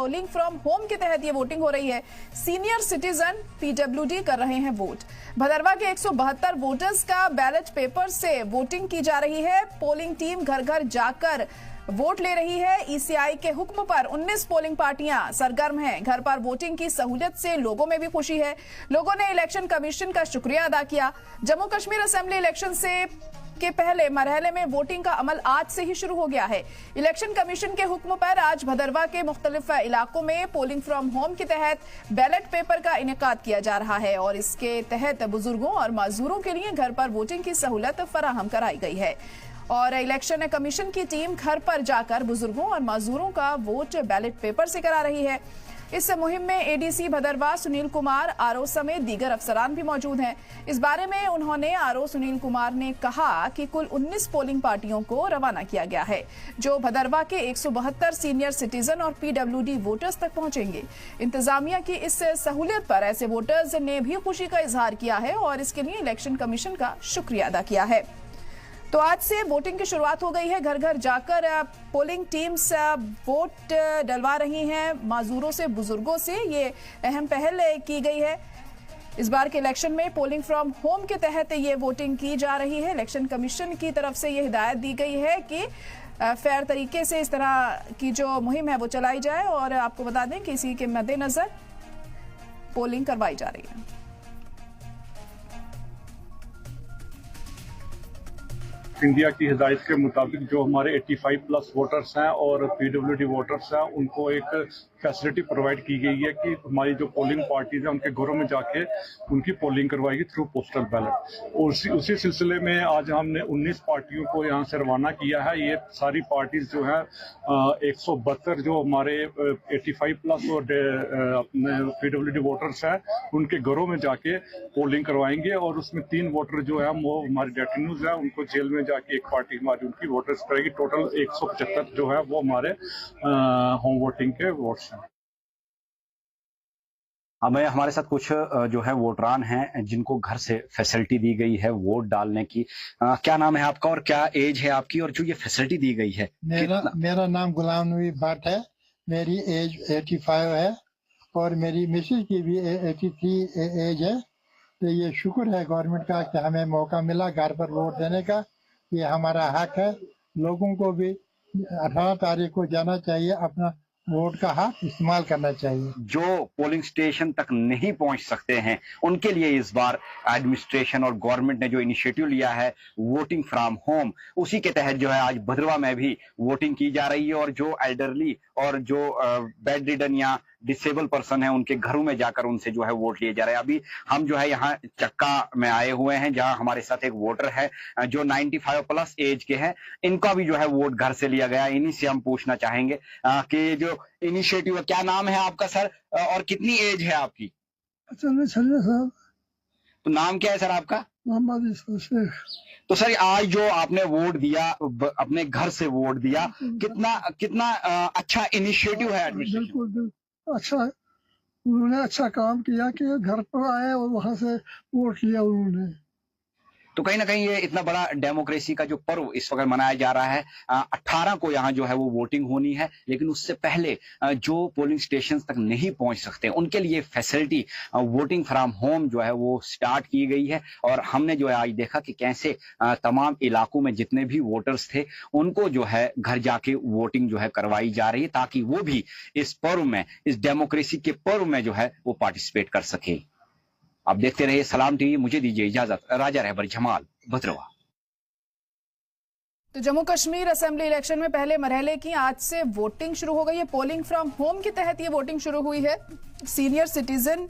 Polling from home के तहत ये वोटिंग हो रही है। सीनियर सिटीजन पीडब्ल्यूडी कर रहे हैं वोट। भदरवा के 172 वोटर्स का बैलेट पेपर से वोटिंग की जा रही है। पोलिंग टीम घर घर जाकर वोट ले रही है। ईसीआई के हुक्म पर 19 पोलिंग पार्टियां सरगर्म हैं। घर पर वोटिंग की सहूलियत से लोगों में भी खुशी है। लोगों ने इलेक्शन कमीशन का शुक्रिया अदा किया। जम्मू कश्मीर असेंबली इलेक्शन के पहले मरहले में वोटिंग का अमल आज से ही शुरू हो गया है। इलेक्शन कमीशन के हुक्म पर आज भदरवा के मुख्तलिफ इलाकों में पोलिंग फ्रॉम होम के तहत बैलेट पेपर का इनेकाद किया जा रहा है और इसके तहत बुजुर्गों और माजूरों के लिए घर पर वोटिंग की सहूलत फराहम कराई गई है और इलेक्शन कमीशन की टीम घर पर जाकर बुजुर्गों और माजूरों का वोट बैलेट पेपर से करा रही है। इस मुहिम में एडीसी भदरवा सुनील कुमार आरओ समेत दीगर अफसरान भी मौजूद हैं। इस बारे में उन्होंने आरओ सुनील कुमार ने कहा कि कुल 19 पोलिंग पार्टियों को रवाना किया गया है जो भदरवा के 172 सीनियर सिटीजन और पीडब्ल्यूडी वोटर्स तक पहुंचेंगे। इंतजामिया की इस सहूलियत पर ऐसे वोटर्स ने भी खुशी का इजहार किया है और इसके लिए इलेक्शन कमीशन का शुक्रिया अदा किया है। तो आज से वोटिंग की शुरुआत हो गई है। घर घर जाकर पोलिंग टीम्स वोट डलवा रही हैं माजूरों से, बुजुर्गों से। ये अहम पहल की गई है। इस बार के इलेक्शन में पोलिंग फ्रॉम होम के तहत ये वोटिंग की जा रही है। इलेक्शन कमीशन की तरफ से ये हिदायत दी गई है कि फेयर तरीके से इस तरह की जो मुहिम है वो चलाई जाए और आपको बता दें कि इसी के मद्देनजर पोलिंग करवाई जा रही है। इंडिया की हिदायत के मुताबिक जो हमारे 85 प्लस वोटर्स हैं और पीडब्ल्यूडी वोटर्स हैं उनको एक फैसिलिटी प्रोवाइड की गई है कि हमारी जो पोलिंग पार्टीज हैं उनके घरों में जाके उनकी पोलिंग करवाएगी थ्रू पोस्टल बैलेट। और उसी सिलसिले में आज हमने 19 पार्टियों को यहाँ से रवाना किया है। ये सारी पार्टीज जो है 172 जो हमारे 85 प्लस और अपने पीडब्ल्यूडी वोटर्स हैं उनके घरों में जाके पोलिंग करवाएंगे और उसमें 3 वोटर जो है वो हमारे डेटिन्यूज है उनको जेल में जाके एक पार्टी हमारी उनकी वोटर्स करेगी। टोटल 175 जो है वो हमारे होम वोटिंग के वोट्स हैं। हमें हमारे साथ कुछ जो है वोटरान हैं जिनको घर से फैसिलिटी दी गई है वोट डालने की। क्या नाम है आपका और क्या एज है आपकी और जो ये फैसिलिटी दी गई है? मेरा नाम गुलाम नबी भट्ट है। मेरी एज 85 है और मेरी मिसेज की भी 83 एज है। तो ये शुक्र है गवर्नमेंट का कि हमें मौका मिला घर पर वोट देने का। ये हमारा हक है। लोगों को भी 18 तारीख को जाना चाहिए, अपना वोट का हक इस्तेमाल करना चाहिए। जो पोलिंग स्टेशन तक नहीं पहुंच सकते हैं उनके लिए इस बार एडमिनिस्ट्रेशन और गवर्नमेंट ने जो इनिशिएटिव लिया है वोटिंग फ्रॉम होम, उसी के तहत जो है आज भदरवा में भी वोटिंग की जा रही है और जो एल्डरली और जो बेड रिडन या डिसेबल पर्सन है उनके घरों में जाकर उनसे जो है वोट लिए जा रहे हैं। अभी हम जो है यहाँ चक्का में आए हुए हैं जहां हमारे साथ एक वोटर है जो 95 प्लस एज के हैं। इनका भी जो है वोट घर से लिया गया। इन्हीं से हम पूछना चाहेंगे कि जो इनिशिएटिव है, क्या नाम है आपका सर और कितनी एज है आपकी? साहब। तो नाम क्या है सर आपका? मोहम्मद शेख। तो सर आज जो आपने वोट दिया, अपने घर से वोट दिया, कितना अच्छा इनिशिएटिव है एडमिनिस्ट्रेशन? बिल्कुल अच्छा है। उन्होंने अच्छा काम किया कि घर पर आए और वहां से वोट किया उन्होंने। तो कहीं ना कहीं ये इतना बड़ा डेमोक्रेसी का जो पर्व इस वक्त मनाया जा रहा है। 18 को यहाँ जो है वो वोटिंग होनी है, लेकिन उससे पहले जो पोलिंग स्टेशन तक नहीं पहुंच सकते उनके लिए फैसिलिटी वोटिंग फ्रॉम होम जो है वो स्टार्ट की गई है। और हमने जो है आज देखा कि कैसे तमाम इलाकों में जितने भी वोटर्स थे उनको जो है घर जाके वोटिंग जो है करवाई जा रही है ताकि वो भी इस पर्व में, इस डेमोक्रेसी के पर्व में जो है वो पार्टिसिपेट कर सके। आप देखते रहिए सलाम टीवी। मुझे दीजिए इजाजत। राजा रहबर जमाल, भदरवा। तो जम्मू कश्मीर असेंबली इलेक्शन में पहले मरहले की आज से वोटिंग शुरू हो गई है। पोलिंग फ्रॉम होम के तहत ये वोटिंग शुरू हुई है। सीनियर सिटीजन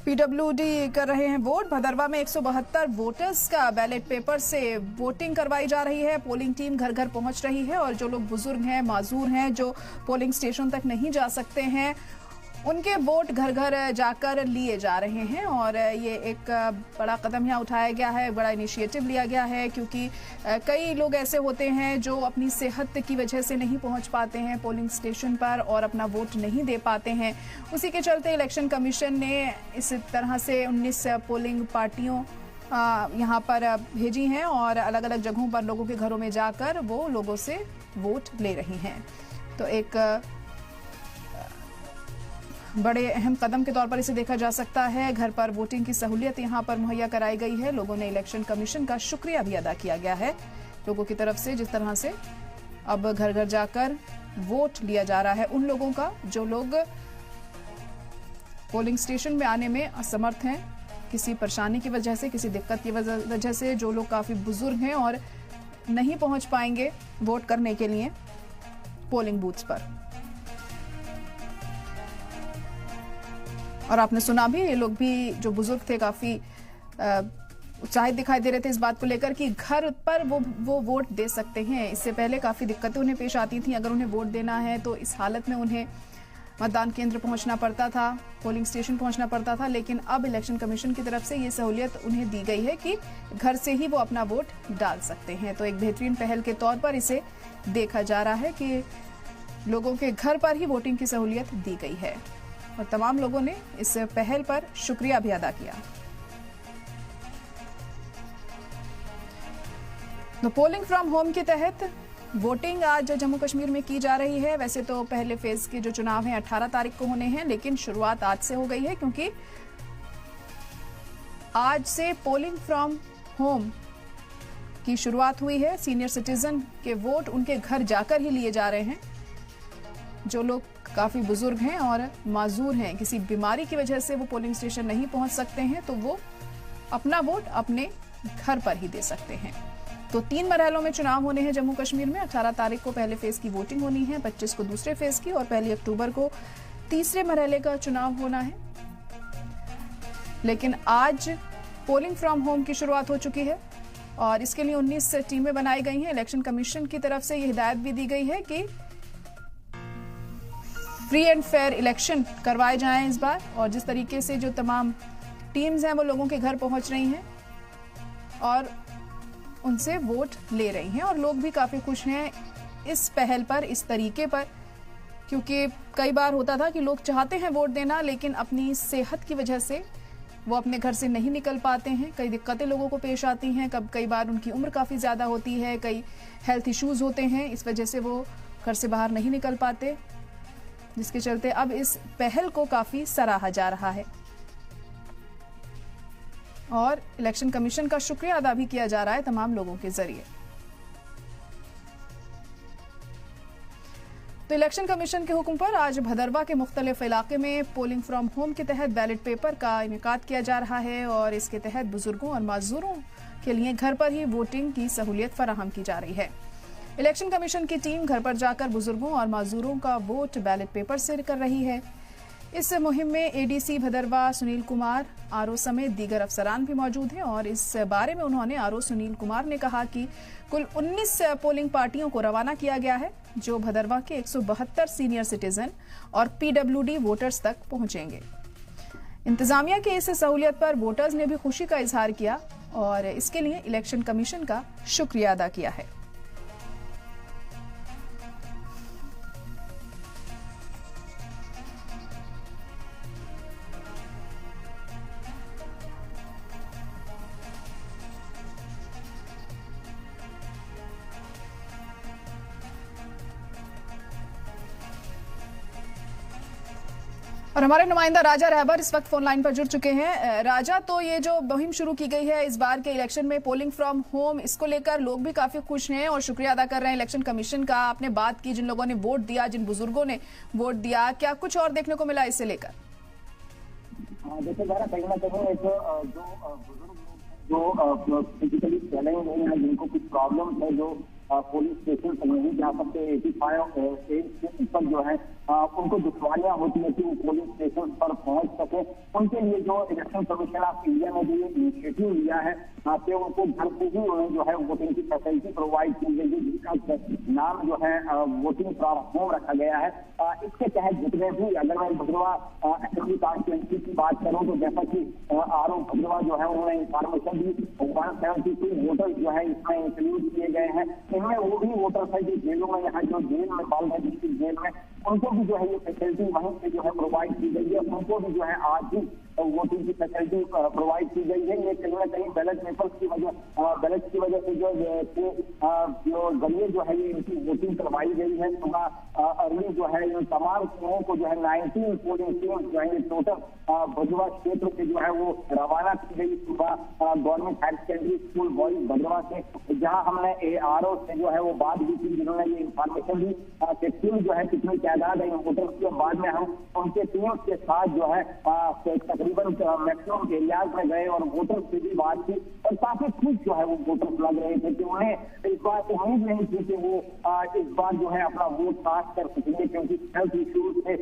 पीडब्ल्यूडी कर रहे हैं वोट। भदरवा में 172 वोटर्स का बैलेट पेपर से वोटिंग करवाई जा रही है। पोलिंग टीम घर घर पहुंच रही है और जो लोग बुजुर्ग हैं, माजूर हैं, जो पोलिंग स्टेशन तक नहीं जा सकते हैं, उनके वोट घर घर जाकर लिए जा रहे हैं। और ये एक बड़ा कदम यहाँ उठाया गया है, बड़ा इनिशिएटिव लिया गया है क्योंकि कई लोग ऐसे होते हैं जो अपनी सेहत की वजह से नहीं पहुंच पाते हैं पोलिंग स्टेशन पर और अपना वोट नहीं दे पाते हैं। उसी के चलते इलेक्शन कमीशन ने इस तरह से 19 पोलिंग पार्टियों यहाँ पर भेजी हैं और अलग अलग जगहों पर लोगों के घरों में जाकर वो लोगों से वोट ले रही हैं। तो एक बड़े अहम कदम के तौर पर इसे देखा जा सकता है। घर पर वोटिंग की सहूलियत यहां पर मुहैया कराई गई है। लोगों ने इलेक्शन कमीशन का शुक्रिया भी अदा किया गया है लोगों की तरफ से, जिस तरह से अब घर घर जाकर वोट लिया जा रहा है उन लोगों का जो लोग पोलिंग स्टेशन में आने में असमर्थ हैं, किसी परेशानी की वजह से, किसी दिक्कत की वजह से, जो लोग काफी बुजुर्ग हैं और नहीं पहुंच पाएंगे वोट करने के लिए पोलिंग बूथ्स पर। और आपने सुना भी, ये लोग भी जो बुजुर्ग थे काफी उत्साहित दिखाई दे रहे थे इस बात को लेकर कि घर पर वो वोट दे सकते हैं। इससे पहले काफी दिक्कतें उन्हें पेश आती थी, अगर उन्हें वोट देना है तो इस हालत में उन्हें मतदान केंद्र पहुंचना पड़ता था, पोलिंग स्टेशन पहुंचना पड़ता था। लेकिन अब इलेक्शन कमीशन की तरफ से ये सहूलियत उन्हें दी गई है कि घर से ही वो अपना वोट डाल सकते हैं। तो एक बेहतरीन पहल के तौर पर इसे देखा जा रहा है कि लोगों के घर पर ही वोटिंग की सहूलियत दी गई है और तमाम लोगों ने इस पहल पर शुक्रिया भी अदा किया। तो पोलिंग फ्रॉम होम के तहत वोटिंग आज जम्मू कश्मीर में की जा रही है। वैसे तो पहले फेज के जो चुनाव हैं 18 तारीख को होने हैं, लेकिन शुरुआत आज से हो गई है क्योंकि आज से पोलिंग फ्रॉम होम की शुरुआत हुई है। सीनियर सिटीजन के वोट उनके घर जाकर ही लिए जा रहे हैं। जो लोग काफी बुजुर्ग हैं और माजूर हैं, किसी बीमारी की वजह से वो पोलिंग स्टेशन नहीं पहुंच सकते हैं, तो वो अपना वोट अपने घर पर ही दे सकते हैं। तो 3 मरहलों में चुनाव होने हैं जम्मू कश्मीर में। 18 तारीख को पहले फेज की वोटिंग होनी है, 25 को दूसरे फेज की और 1 अक्टूबर को तीसरे मरहले का चुनाव होना है। लेकिन आज पोलिंग फ्रॉम होम की शुरुआत हो चुकी है और इसके लिए 19 टीमें बनाई गई हैं। इलेक्शन कमीशन की तरफ से यह हिदायत भी दी गई है कि फ्री एंड फेयर इलेक्शन करवाए जाएं इस बार, और जिस तरीके से जो तमाम टीम्स हैं वो लोगों के घर पहुंच रही हैं और उनसे वोट ले रही हैं और लोग भी काफी खुश हैं इस पहल पर, इस तरीके पर, क्योंकि कई बार होता था कि लोग चाहते हैं वोट देना लेकिन अपनी सेहत की वजह से वो अपने घर से नहीं निकल पाते हैं। कई दिक्कतें लोगों को पेश आती हैं, कई बार उनकी उम्र काफी ज्यादा होती है, कई हेल्थ इश्यूज होते हैं, इस वजह से वो घर से बाहर नहीं निकल पाते, जिसके चलते अब इस पहल को काफी सराहा जा रहा है और इलेक्शन कमीशन का शुक्रिया अदा भी किया जा रहा है तमाम लोगों के जरिए। तो इलेक्शन कमीशन के हुक्म पर आज भदरवा के मुख्तलिफ इलाके में पोलिंग फ्रॉम होम के तहत बैलेट पेपर का इनेकाद किया जा रहा है और इसके तहत बुजुर्गों और माजूरों के लिए घर पर ही वोटिंग की सहूलियत फराहम की जा रही है। इलेक्शन कमीशन की टीम घर पर जाकर बुजुर्गों और माजूरों का वोट बैलेट पेपर से कर रही है। इस मुहिम में एडीसी भदरवा सुनील कुमार, आरओ समेत दीगर अफसरान भी मौजूद हैं और इस बारे में उन्होंने आरओ सुनील कुमार ने कहा कि कुल 19 पोलिंग पार्टियों को रवाना किया गया है जो भदरवा के 172 सीनियर सिटीजन और पीडब्ल्यूडी वोटर्स तक पहुंचेंगे। इंतजामिया की इस सहूलियत पर वोटर्स ने भी खुशी का इजहार किया और इसके लिए इलेक्शन कमीशन का शुक्रिया अदा किया है। और हमारे नुमाइंदा राजा रहबर इस वक्त फोन लाइन पर जुड़ चुके हैं। राजा, तो ये जो मुहिम शुरू की गई है इस बार के इलेक्शन में पोलिंग फ्रॉम होम, इसको लेकर लोग भी काफी खुश हैं और शुक्रिया अदा कर रहे हैं इलेक्शन कमीशन का। आपने बात की जिन लोगों ने वोट दिया, जिन बुजुर्गों ने वोट दिया, क्या कुछ और देखने को मिला इससे लेकर? देखिए जरा कहीं ना कहीं एक जो फिजिकली चैलेंज है, जिनको कुछ प्रॉब्लम है, जो पुलिस स्टेशन तक नहीं जा सकते, 85 एज से ऊपर जो है उनको दुश्वारियां होती है कि वो पुलिस स्टेशन पर पहुंच सके, उनके लिए जो इलेक्शन कमीशन ऑफ इंडिया ने भी इनिशिएटिव लिया है कि उनको घर से ही जो है वोटिंग की फैसिलिटी प्रोवाइड की गई है, जिसका नाम जो है वोटिंग फ्रॉम होम रखा गया है। इसके तहत जितने भी, अगर मैं भदरवा असेंबली कॉन्स्टिट्यूंसी की बात करूँ तो जैसा कि आरओ भदरवा जो है उन्होंने इंफॉर्मेशन दी, 172 वोटर्स जो है इसमें इंक्लूड किए गए हैं। इनमें वो भी वोटर्स है जो जेलों में, यहाँ जो जेल में बंद है डिस्ट्रिक्ट जेल में, उनको भी जो है ये फैसिलिटी वहीं से जो है प्रोवाइड की गई है। उनको भी जो है आज ही वोटिंग की फैसिलिटी प्रोवाइड की गई है। ये कहीं ना कहीं बैलेट पेपर्स की वजह से जो जरिए जो है ये इनकी वोटिंग करवाई गई है। सुबह अर्ली जो है इन तमाम लोगों को जो है 19 पोलिंग टीम जो है टोटल भदरवा क्षेत्र से जो है वो रवाना की गई सुबह government higher secondary school boys Bhadarwa से, जहां हमने ARO से जो है वो बात की थी, जिन्होंने ये इंफॉर्मेशन दी कि टीम जो है कितनी तादाद है वोटर्स के। बाद में हम उनके टीम के साथ जो है तकरीबन मैक्सिमम एरियाज में गए और वोटर्स से भी बात की, और काफी खुश जो है वो वोटर्स लग रहे थे कि उन्हें इस बात उम्मीद नहीं थी कि वो इस बार जो है अपना वोट कास्ट कर सकेंगे, क्योंकि हेल्थ इश्यूज से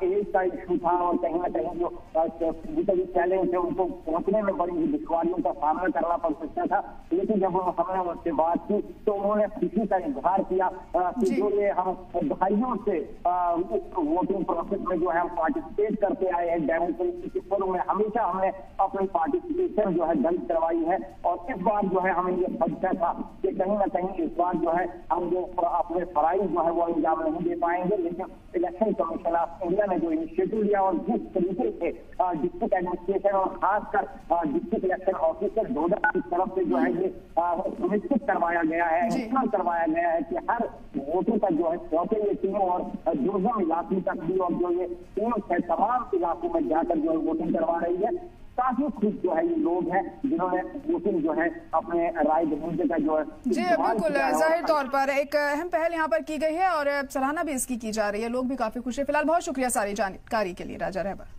एज का इशू था और कहीं ना कहीं जो फिजिकली चैलेंज है उनको पहुंचने में बड़ी दुश्वारियों का सामना करना पड़ सकता था। लेकिन जब हमने उनसे बात की तो उन्होंने खुशी का इजहार किया कि जो ये हम भाइयों से वोटिंग प्रोसेस में जो है हम पार्टिसिपेट करते आए हैं डेमोक्रेसी के पर्व में, हमेशा हमने अपनी पार्टिसिपेशन जो है दर्ज करवाई है, और इस बार जो है हमें ये खदशा था कि कहीं ना कहीं इस बार जो है हम जो अपने फराइज जो है वो अंजाम नहीं दे पाएंगे। लेकिन इलेक्शन कमीशन ऑफ इंडिया ने जो इनिशिएटिव लिया और जिस तरीके से डिस्ट्रिक्ट एडमिनिस्ट्रेशन और खासकर डिस्ट्रिक्ट इलेक्शन ऑफिसर डोडा की तरफ से जो है ये सुनिश्चित करवाया गया है, इंश्योर करवाया गया है कि हर वोटर का जो है पहुंचे ये टीम और दुर्गम इलाकों तक भी, और जो ये टीम है तमाम इलाकों में जाकर जो है वोटिंग करवा रही है। काफी खुश जो है ये लोग हैं जिन्होंने वोटिंग जो है अपने राय देने का जो है। जी बिल्कुल, जाहिर तौर पर एक अहम पहल यहाँ पर की गई है और सराहना भी इसकी की जा रही है, लोग भी काफी खुश है। फिलहाल बहुत शुक्रिया सारी जानकारी के लिए राजा रहबर।